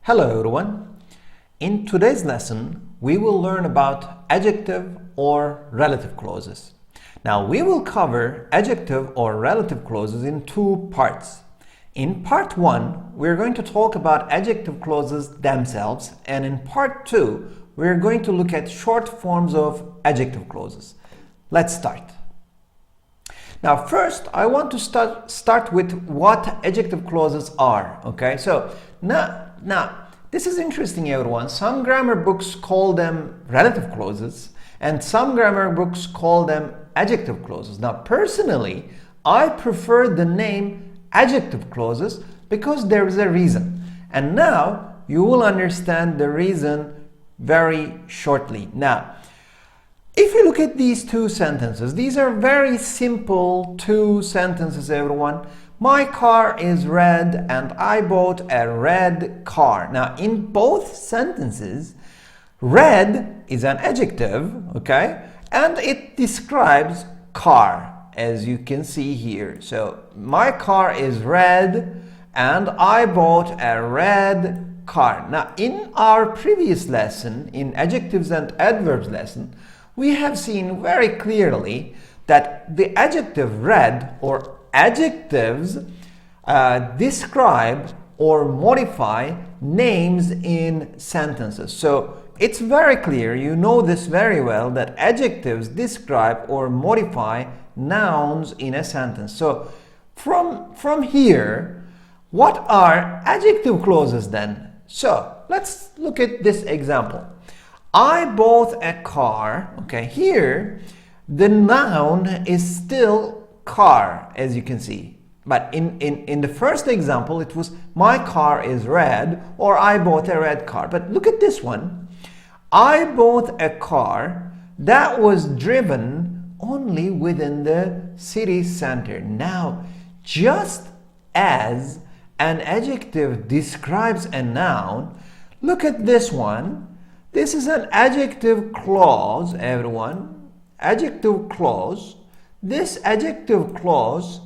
Hello everyone. In today's lesson, we will learn about adjective or relative clauses. Now, we will cover adjective or relative clauses in two parts. In part 1, we're going to talk about adjective clauses themselves, and in part 2, we're going to look at short forms of adjective clauses. Let's start. Now, first, I want to start with what adjective clauses are. Okay, so now, this is interesting, everyone. Some grammar books call them relative clauses, and some grammar books call them adjective clauses. Now, personally, I prefer the name adjective clauses because there is a reason. And now, you will understand the reason very shortly. Now, if you look at these two sentences, these are very simple two sentences, everyone. My car is red and I bought a red car. Now, in both sentences, red is an adjective, okay? And it describes car, as you can see here. So, my car is red and I bought a red car. Now, in our previous lesson, in adjectives and adverbs lesson, we have seen very clearly that the adjective red or adjectives describe or modify names in sentences. So it's very clear, you know this very well, that adjectives describe or modify nouns in a sentence. So from here, what are adjective clauses then? So let's look at this example. I bought a car. Okay, here the noun is still car, as you can see. But in the first example, it was my car is red or I bought a red car. But look at this one. I bought a car that was driven only within the city center. Now, just as an adjective describes a noun, look at this one. This is an adjective clause, everyone. Adjective clause. This adjective clause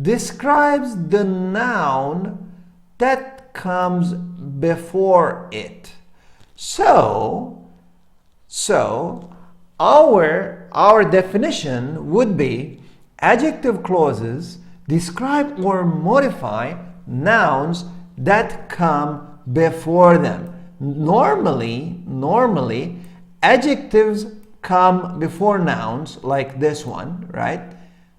describes the noun that comes before it. So our definition would be adjective clauses describe or modify nouns that come before them. Normally, adjectives come before nouns like this one, right?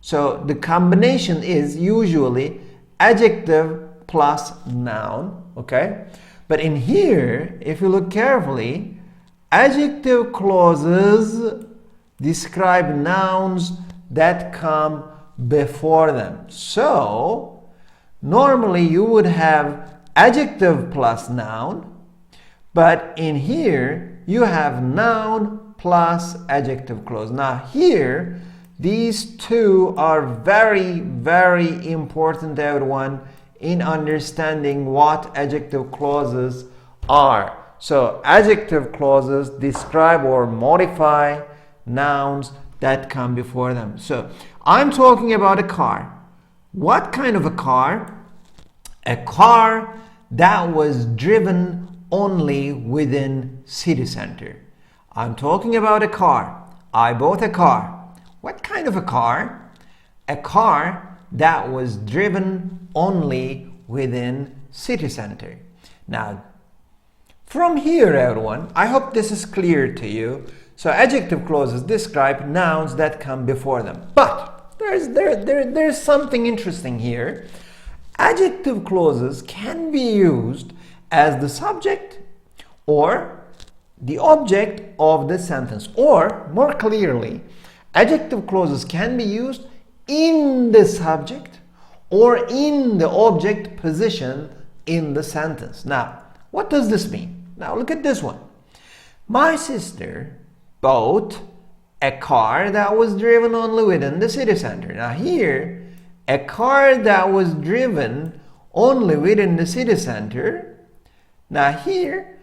So the combination is usually adjective plus noun, okay? But in here, if you look carefully, adjective clauses describe nouns that come before them. So normally you would have adjective plus noun, but in here, you have noun plus adjective clause. Now here, these two are very, very important, everyone, in understanding what adjective clauses are. So adjective clauses describe or modify nouns that come before them. So I'm talking about a car. What kind of a car? A car that was driven only within city center. I'm talking about a car. I bought a car. What kind of a car? A car that was driven only within city center. Now, from here, everyone, I hope this is clear to you. So adjective clauses describe nouns that come before them. But there's something interesting here. Adjective clauses can be used as the subject or the object of the sentence, or more clearly, adjective clauses can be used in the subject or in the object position in the sentence. Now, what does this mean? Now, look at this one. My sister bought a car that was driven only within the city center. Now, here, a car that was driven only within the city center. Now here,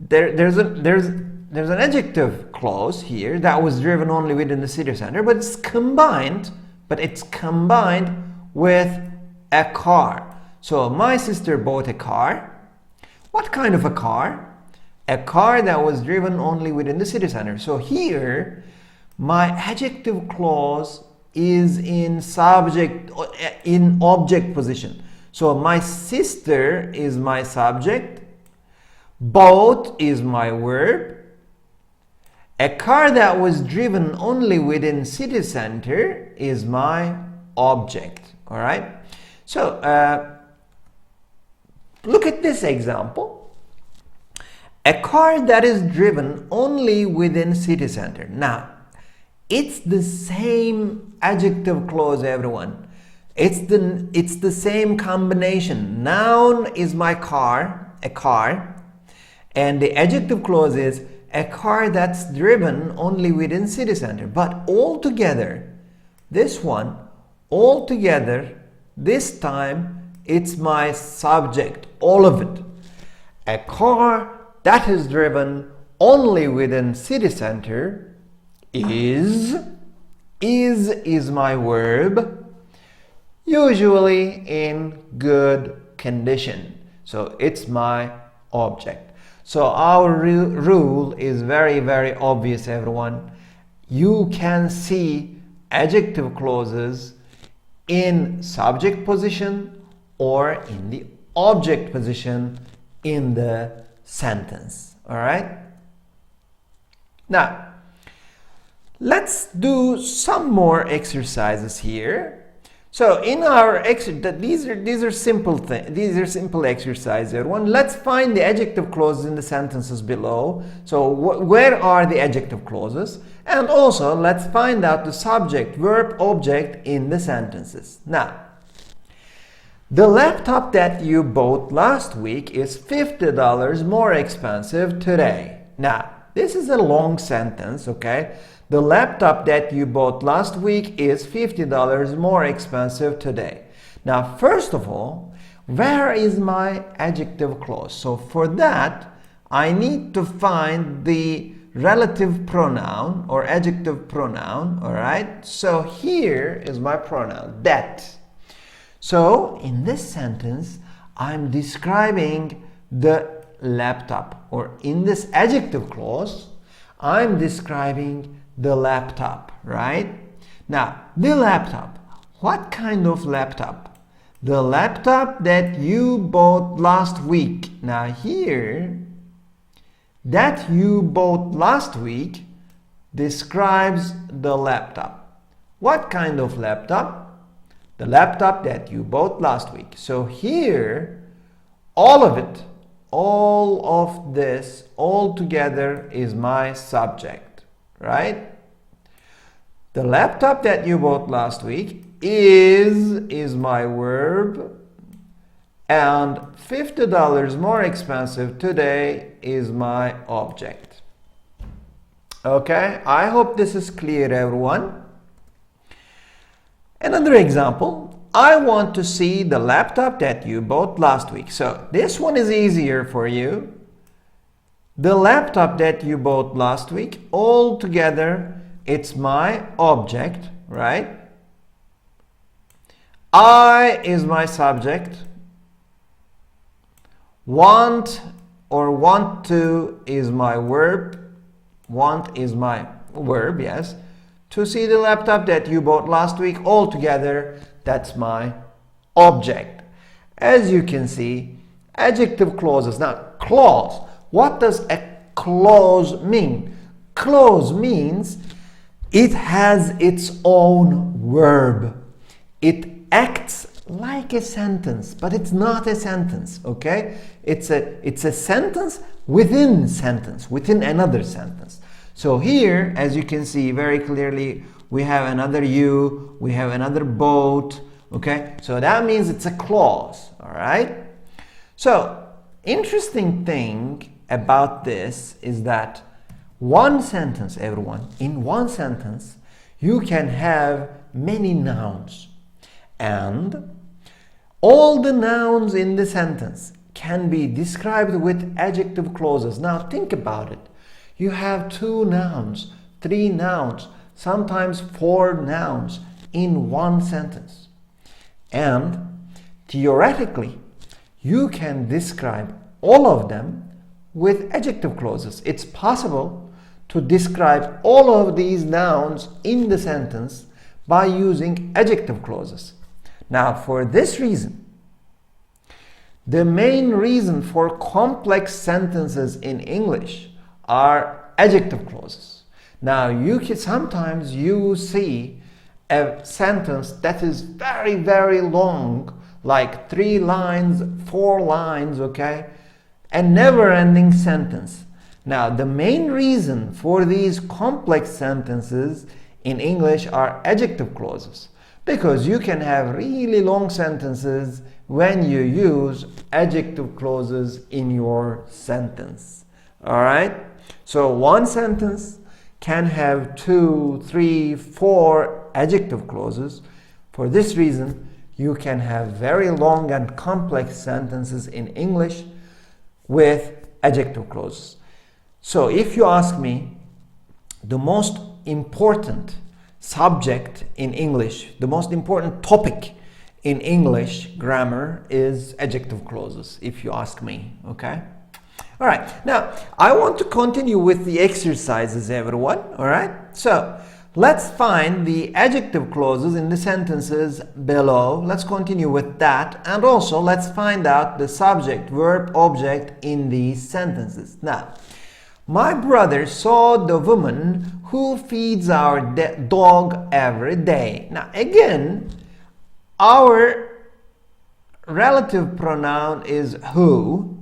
there's an adjective clause here that was driven only within the city center, but it's combined with a car. So my sister bought a car What kind of a car? A car that was driven only within the city center. So here, my adjective clause is in object position. So my sister is my subject, boat is my verb, a car that was driven only within city center is my object. All right. So look at this example. A car that is driven only within city center. Now, it's the same adjective clause, everyone. It's the same combination. Noun is my car, a car, and the adjective clause is a car that's driven only within city center. But all together, this one, all together, this time, it's my subject, all of it. A car that is driven only within city center is my verb, usually in good condition. So it's my object. So our rule is very, very obvious, everyone. You can see adjective clauses in subject position or in the object position in the sentence. All right. Now, let's do some more exercises here. So in our these are simple exercises, everyone. Let's find the adjective clauses in the sentences below. So where are the adjective clauses? And also let's find out the subject, verb, object in the sentences. Now, the laptop that you bought last week is $50 more expensive today. Now, this is a long sentence, okay? The laptop that you bought last week is $50 more expensive today. Now, first of all, where is my adjective clause? So for that, I need to find the relative pronoun or adjective pronoun, all right? So here is my pronoun, that. So in this sentence, I'm describing the laptop, or in this adjective clause, I'm describing the laptop, right? Now, the laptop. What kind of laptop? The laptop that you bought last week. Now here, that you bought last week describes the laptop. What kind of laptop? The laptop that you bought last week. So here, all of it, all of this, all together is my subject, right? The laptop that you bought last week is my verb, and $50 more expensive today is my object. Okay, I hope this is clear, everyone. Another example, I want to see the laptop that you bought last week. So this one is easier for you. The laptop that you bought last week, all together, it's my object, right? I is my subject. Want or want to is my verb. Want is my verb, yes. To see the laptop that you bought last week, all together, that's my object. As you can see, adjective clauses. Now, clause. What does a clause mean? Clause means it has its own verb. It acts like a sentence, but it's not a sentence, okay? It's a sentence, within another sentence. So here, as you can see very clearly, we have another you, we have another boat, okay? So that means it's a clause, all right? So, interesting thing about this is that one sentence, everyone, in one sentence, you can have many nouns. And all the nouns in the sentence can be described with adjective clauses. Now think about it. You have 2 nouns, 3 nouns, sometimes 4 nouns in one sentence. And theoretically, you can describe all of them with adjective clauses. It's possible to describe all of these nouns in the sentence by using adjective clauses. Now, for this reason, the main reason for complex sentences in English are adjective clauses. Now, sometimes you see a sentence that is very, very long, like 3 lines, 4 lines, okay? A never-ending sentence. Now, the main reason for these complex sentences in English are adjective clauses, because you can have really long sentences when you use adjective clauses in your sentence. All right? So one sentence can have 2, 3, 4 adjective clauses. For this reason, you can have very long and complex sentences in English with adjective clauses. So if you ask me, the most important subject in English, the most important topic in English grammar is adjective clauses, if you ask me, okay? All right, now I want to continue with the exercises, everyone, all right? So let's find the adjective clauses in the sentences below. Let's continue with that, and also let's find out the subject, verb, object in these sentences. Now, my brother saw the woman who feeds our dog every day. Now, again, our relative pronoun is who,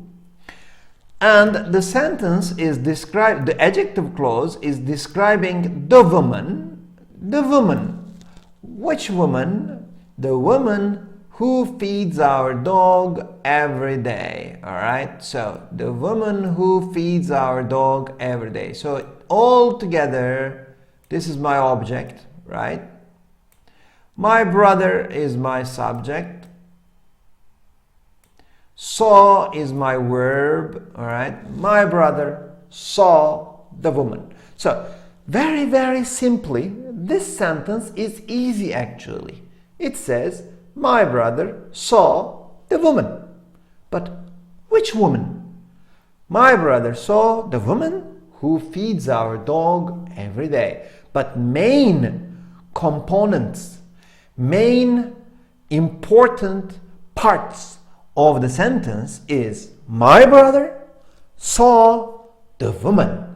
and the sentence is the adjective clause is describing the woman. The woman. Which woman? The woman who feeds our dog every day. All right, so the woman who feeds our dog every day. So all together, this is my object, right? My brother is my subject. Saw is my verb, all right? My brother saw the woman. So very, very simply, this sentence is easy actually. It says, my brother saw the woman. But which woman? My brother saw the woman who feeds our dog every day. But main components, main important parts of the sentence is my brother saw the woman.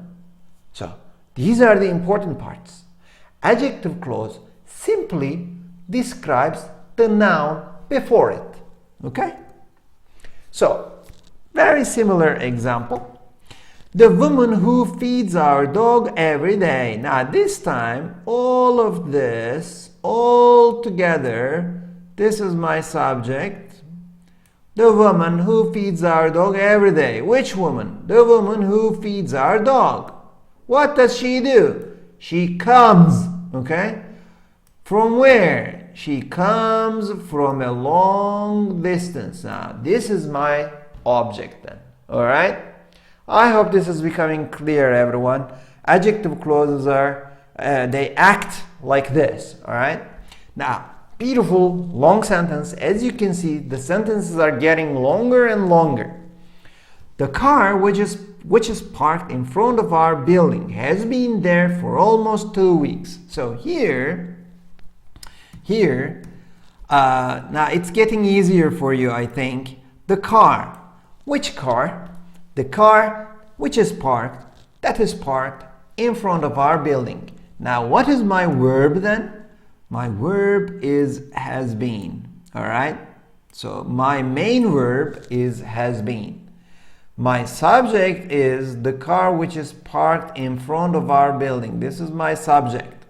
So these are the important parts. Adjective clause simply describes the noun before it. Okay? So, very similar example. The woman who feeds our dog every day. Now, this time, all of this, all together, this is my subject. The woman who feeds our dog every day. Which woman? The woman who feeds our dog. What does she do? She comes, okay? From where? She comes from a long distance. Now, this is my object then. All right? I hope this is becoming clear, everyone. Adjective clauses are, they act like this. All right? Now, beautiful long sentence. As you can see, the sentences are getting longer and longer. The car, which is parked in front of our building, has been there for almost 2 weeks. So here, now it's getting easier for you, I think. The car. Which car? The car which is parked, that is parked in front of our building. Now, what is my verb then? My verb is has been. All right? So my main verb is has been. My subject is the car which is parked in front of our building. This is my subject.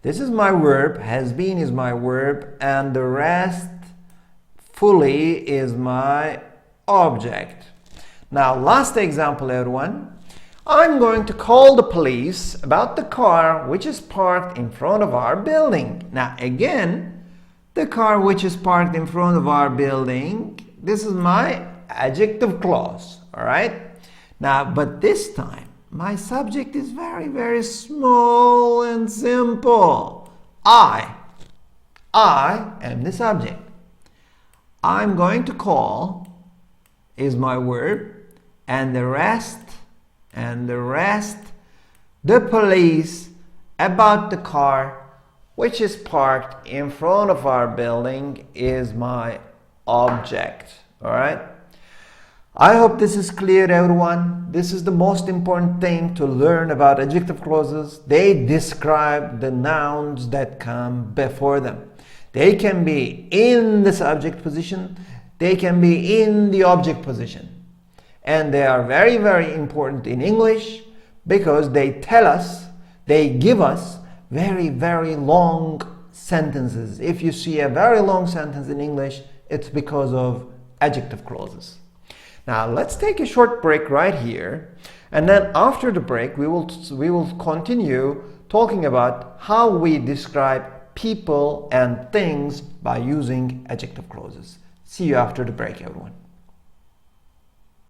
This is my verb, has been is my verb, and the rest fully is my object. Now, last example, everyone. I'm going to call the police about the car which is parked in front of our building. Now, again, the car which is parked in front of our building, this is my adjective clause, all right? Now, but this time, my subject is very, very small and simple. I am the subject. I'm going to call is my verb, and the rest, the police, about the car which is parked in front of our building is my object. All right. I hope this is clear, everyone. This is the most important thing to learn about adjective clauses. They describe the nouns that come before them. They can be in the subject position. They can be in the object position. And they are very, very important in English because they tell us, they give us very, very long sentences. If you see a very long sentence in English, it's because of adjective clauses. Now let's take a short break right here, and then after the break we will continue talking about how we describe people and things by using adjective clauses. See you after the break, everyone.